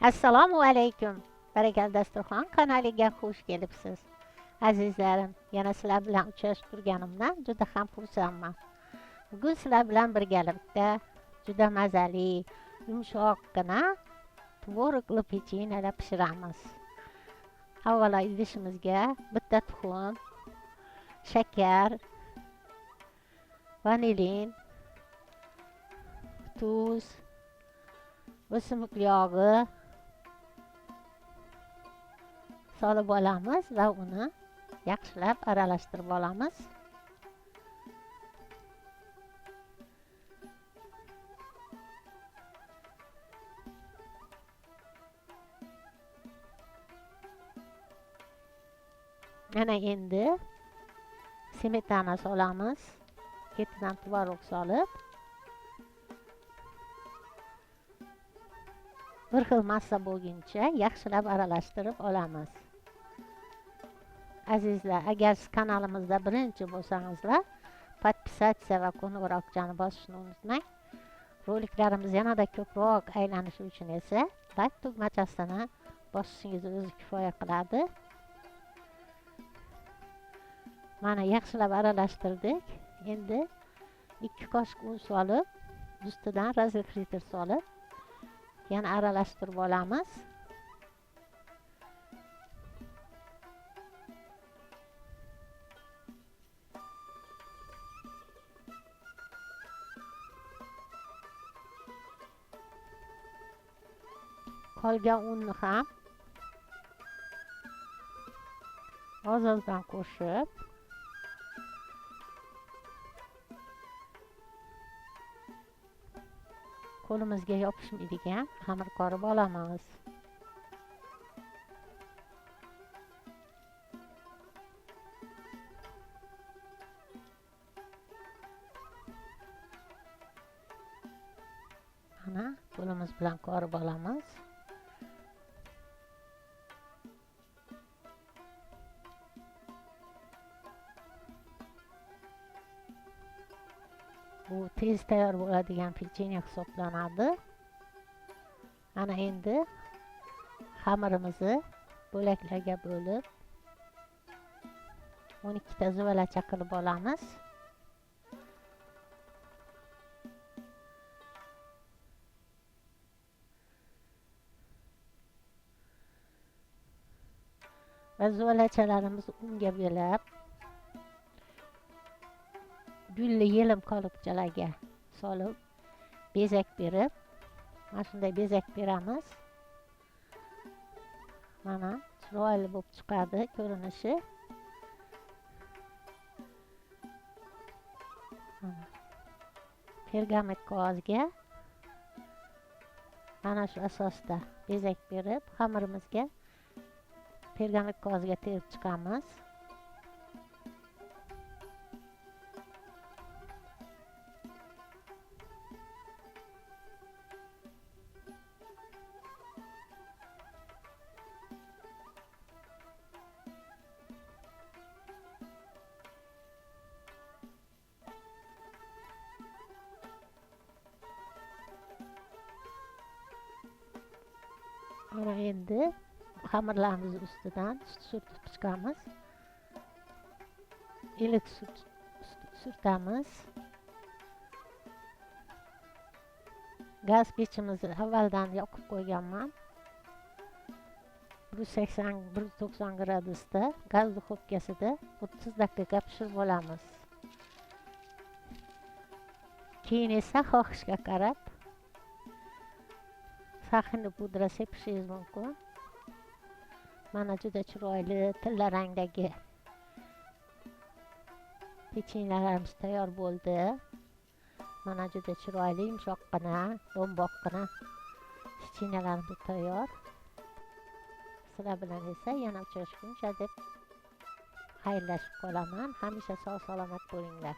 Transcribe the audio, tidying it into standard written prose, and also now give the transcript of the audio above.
Assalomu alaykum. Barakal dasturxon kanaliga xush kelibsiz. Azizlarim, yana sizlar bilan uchrashib turganimdan juda ham xursandman. Bugun sizlar bilan birgalikda juda mazali, yumshoqqina tvorogli pechenyelar pishiramiz. Avvalo idishimizga bitta tuxum, shakar, vanilin, tuz, o'simlik yog'i solib olamiz va uni yaxshilab aralashtirib olamiz. Ana endi smetana solamiz. Ketidan tvorog solib, bir xil massa bo'lguncha yaxshilab aralashtirib olamiz. Azizlar, agar siz kanalimizda birinchi bo'lsangizlar, podpisatsiya va qo'ng'iroqchani bosishni unutmang. Roliklarimiz yanada ko'proq aylanishi uchun esa like tugmachasini bosishingiz o'zi kifoya qiladi. Mana yaxshilab aralashtirdik. Endi 2 qoshiq un solib, ustidan razrexiter solib, yana aralashtirib olamiz. Qolgan unni ham oz-ozdan qo'shib, qo'limizga yopishmaydigan xamir qorib olamiz. Mana qo'limiz bilan qorib olamiz. Bu tez tayyor bo'ladigan pechenye hisoblanadi. Ana endi xamirimizni bo'laklarga bo'lib 12 ta zuvalacha qilib olamiz. Va zuvalachalarimizni unga bo'lib gulli yelim qolipchalarga solib bezak berib, mana shunday bezak beramiz. Mana chiroyli bo'lib chiqadi ko'rinishi. Pergament qog'ozga mana shu asosda bezak berib, xamirimizga pergament qog'ozga terib chiqamiz. Mana endi xamirlarimiz ustidan sut surtib chiqamiz. Iliq sut surtamiz. Gaz pechimizni avvaldan yoqib qo'yganman. 180-190 gradusda gaz duxovkasida 30 daqiqa pishirib olamiz. Keyin esa xohishga qarab saxinni pudra sepishingiz mumkin. Mana juda chiroyli tilla rangdagi pechenyelarimiz tayyor bo'ldi. Mana juda chiroyli, yumshoqqina, do'mboqqina pechenyelarimiz tayyor. Sizlar bilan esa yana uchrashguncha deb xayrlashib qolaman. Hamisha sog' salomat bo'linglar.